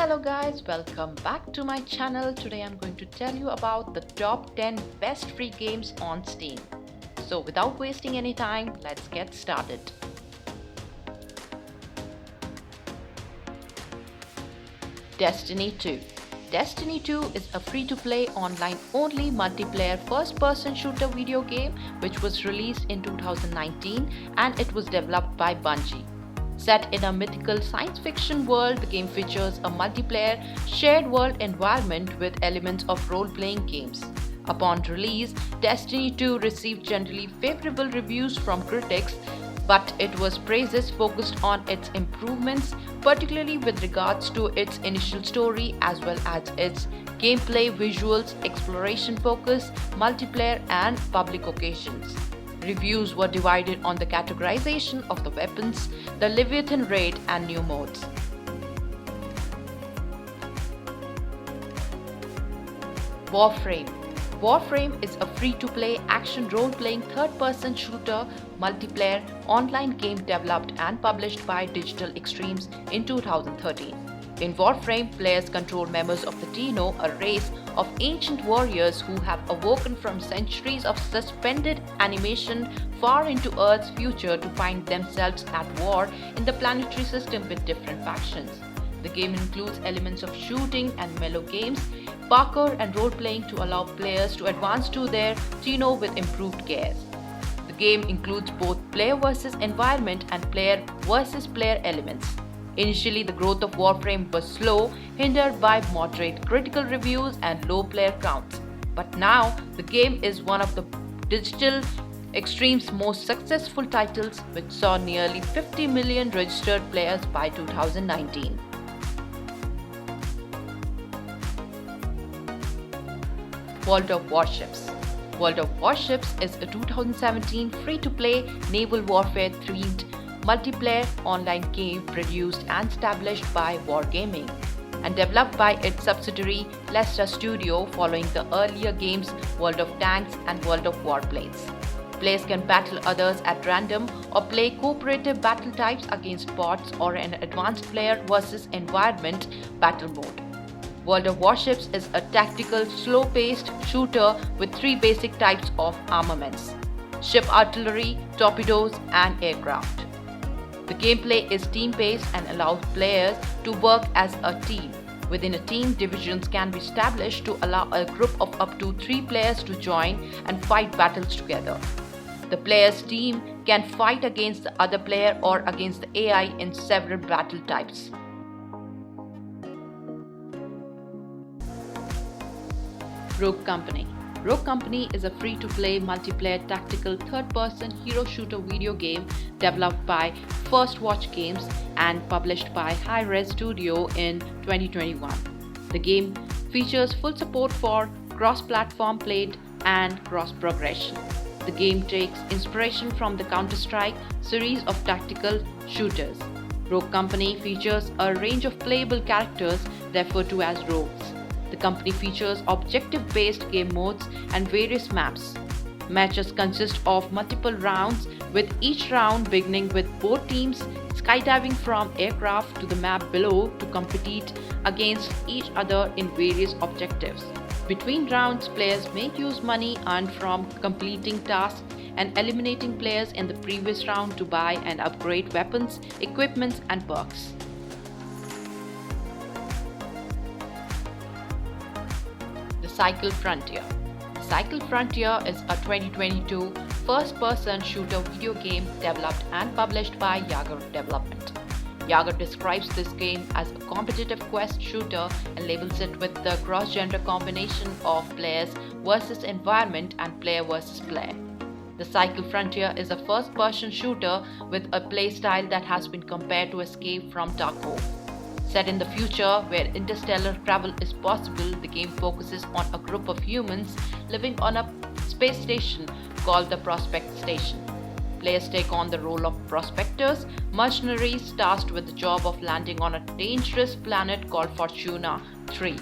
Hello guys, welcome back to my channel. Today I'm going to tell you about the top 10 best free games on Steam. So without wasting any time, let's get started. Destiny 2. Destiny 2 is a free-to-play online-only multiplayer first-person shooter video game which was released in 2019 and it was developed by Bungie. Set in a mythical science fiction world, the game features a multiplayer shared world environment with elements of role-playing games. Upon release, Destiny 2 received generally favorable reviews from critics, but it was praises focused on its improvements, particularly with regards to its initial story as well as its gameplay, visuals, exploration focus, multiplayer and public occasions. Reviews were divided on the categorization of the weapons, the Leviathan raid and new modes. Warframe. Warframe is a free-to-play action role-playing third-person shooter multiplayer online game developed and published by Digital Extremes in 2013. In Warframe, players control members of the Dino, a race of ancient warriors who have awoken from centuries of suspended animation far into Earth's future to find themselves at war in the planetary system with different factions. The game includes elements of shooting and mellow games, parkour and role-playing to allow players to advance to their Dino with improved gear. The game includes both player versus environment and player versus player elements. Initially, the growth of Warframe was slow, hindered by moderate critical reviews and low player counts. But now, the game is one of the Digital Extreme's most successful titles, which saw nearly 50 million registered players by 2019. World of Warships. World of Warships is a 2017 free-to-play naval warfare-themed multiplayer online game produced and established by Wargaming and developed by its subsidiary Lesta Studio following the earlier games World of Tanks and World of Warplanes. Players can battle others at random or play cooperative battle types against bots or an advanced player versus environment battle mode. World of Warships is a tactical, slow-paced shooter with three basic types of armaments: ship artillery, torpedoes, and aircraft. The gameplay is team-based and allows players to work as a team. Within a team, divisions can be established to allow a group of up to 3 players to join and fight battles together. The player's team can fight against the other player or against the AI in several battle types. Rogue Company. Rogue Company is a free-to-play multiplayer tactical third-person hero shooter video game developed by First Watch Games and published by Hi-Rez Studio in 2021. The game features full support for cross-platform play and cross-progression. The game takes inspiration from the Counter-Strike series of tactical shooters. Rogue Company features a range of playable characters referred to as rogues. The company features objective-based game modes and various maps. Matches consist of multiple rounds, with each round beginning with both teams skydiving from aircraft to the map below to compete against each other in various objectives. Between rounds, players may use money earned from completing tasks and eliminating players in the previous round to buy and upgrade weapons, equipment, and perks. Cycle Frontier. Cycle Frontier is a 2022 first-person shooter video game developed and published by Yager Development. Yager describes this game as a competitive quest shooter and labels it with the cross-gender combination of players versus environment and player versus player. The Cycle Frontier is a first-person shooter with a playstyle that has been compared to Escape from Tarkov. Set in the future where interstellar travel is possible, the game focuses on a group of humans living on a space station called the Prospect Station. Players take on the role of prospectors, mercenaries tasked with the job of landing on a dangerous planet called Fortuna 3.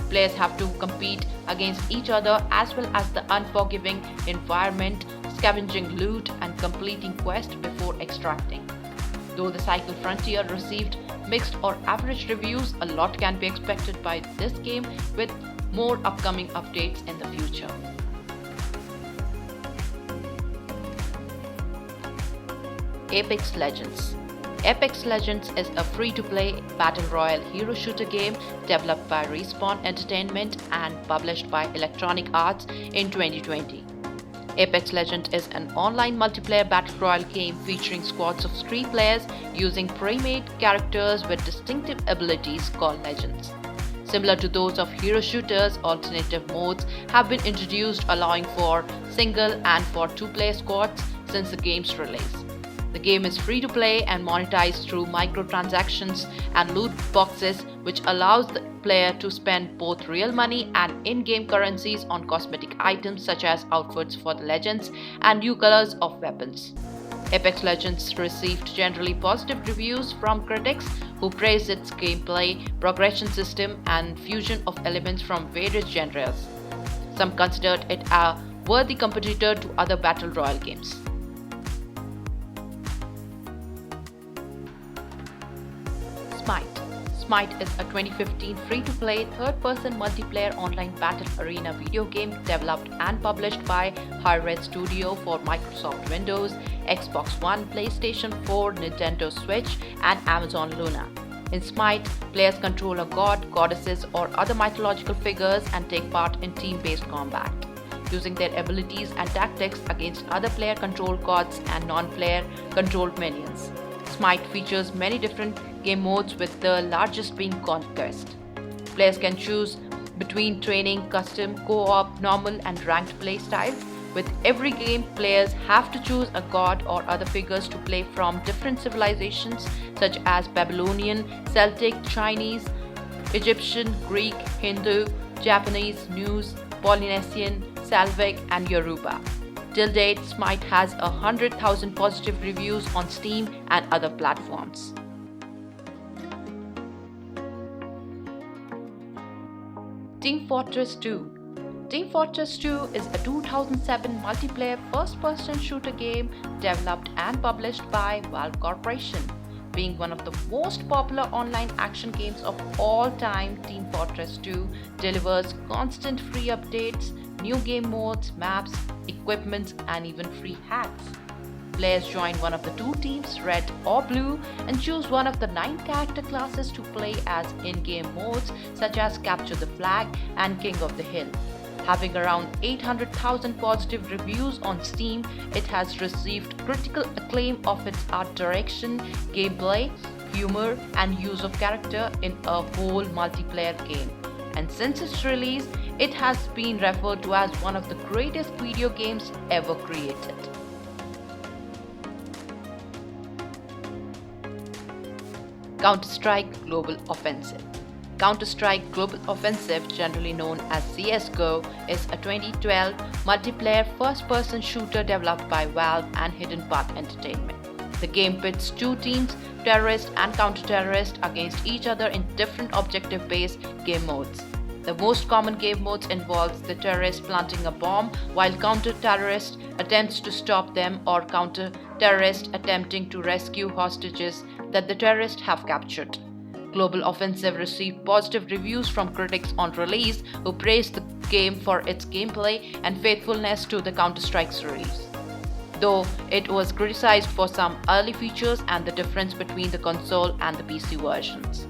Players have to compete against each other as well as the unforgiving environment, scavenging loot and completing quests before extracting. Though the Cycle Frontier received mixed or average reviews, a lot can be expected by this game with more upcoming updates in the future. Apex Legends. Apex Legends is a free-to-play battle royale hero shooter game developed by Respawn Entertainment and published by Electronic Arts in 2020. Apex Legends is an online multiplayer battle royale game featuring squads of 3 players using pre-made characters with distinctive abilities called legends. Similar to those of hero shooters, alternative modes have been introduced allowing for single and for 2-player squads since the game's release. The game is free to play and monetized through microtransactions and loot boxes, which allows the player to spend both real money and in-game currencies on cosmetic items such as outfits for the legends and new colors of weapons. Apex Legends received generally positive reviews from critics who praised its gameplay, progression system, and fusion of elements from various genres. Some considered it a worthy competitor to other battle royale games. Smite. Smite is a 2015 free-to-play third-person multiplayer online battle arena video game developed and published by Hi-Rez Studio for Microsoft Windows, Xbox One, PlayStation 4, Nintendo Switch, and Amazon Luna. In Smite, players control a god, goddesses, or other mythological figures and take part in team-based combat, using their abilities and tactics against other player-controlled gods and non-player controlled minions. Smite features many different game modes, with the largest being Conquest. Players can choose between training, custom, co-op, normal, and ranked play styles. With every game, players have to choose a god or other figures to play from different civilizations such as Babylonian, Celtic, Chinese, Egyptian, Greek, Hindu, Japanese, News, Polynesian, Slavic, and Yoruba. Till date, Smite has 100,000 positive reviews on Steam and other platforms. Team Fortress 2. Team Fortress 2 is a 2007 multiplayer first-person shooter game developed and published by Valve Corporation. Being one of the most popular online action games of all time, Team Fortress 2 delivers constant free updates, new game modes, maps, equipment, and even free hacks. Players join one of the 2 teams, red or blue, and choose one of the 9 character classes to play as in-game modes such as Capture the Flag and King of the Hill. Having around 800,000 positive reviews on Steam, it has received critical acclaim of its art direction, gameplay, humor, and use of character in a whole multiplayer game. And since its release, it has been referred to as one of the greatest video games ever created. Counter-Strike Global Offensive. Counter-Strike Global Offensive, generally known as CSGO, is a 2012 multiplayer first-person shooter developed by Valve and Hidden Path Entertainment. The game pits 2 teams, terrorist and counter-terrorist, against each other in different objective-based game modes. The most common game modes involves the terrorist planting a bomb while counter-terrorist attempts to stop them, or counter-terrorist attempting to rescue hostages that the terrorists have captured. Global Offensive received positive reviews from critics on release, who praised the game for its gameplay and faithfulness to the Counter-Strike series, though it was criticized for some early features and the difference between the console and the PC versions.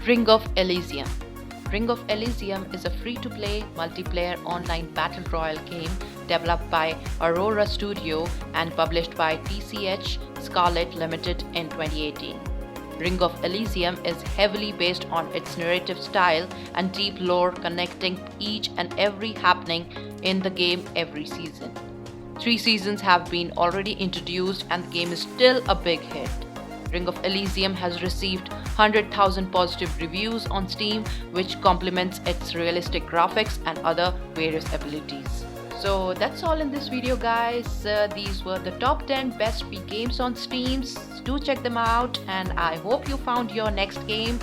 Ring of Elysium. Ring of Elysium is a free-to-play multiplayer online battle royale game developed by Aurora Studio and published by TCH Scarlet Limited in 2018. Ring of Elysium is heavily based on its narrative style and deep lore, connecting each and every happening in the game every season. 3 seasons have been already introduced and the game is still a big hit. Ring of Elysium has received 100,000 positive reviews on Steam, which complements its realistic graphics and other various abilities. So that's all in this video, guys. These were the top 10 best free games on Steam. Do check them out, and I hope you found your next game.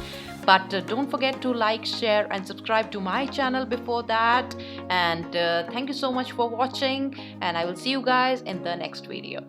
But don't forget to like, share, and subscribe to my channel before that. And thank you so much for watching, and I will see you guys in the next video.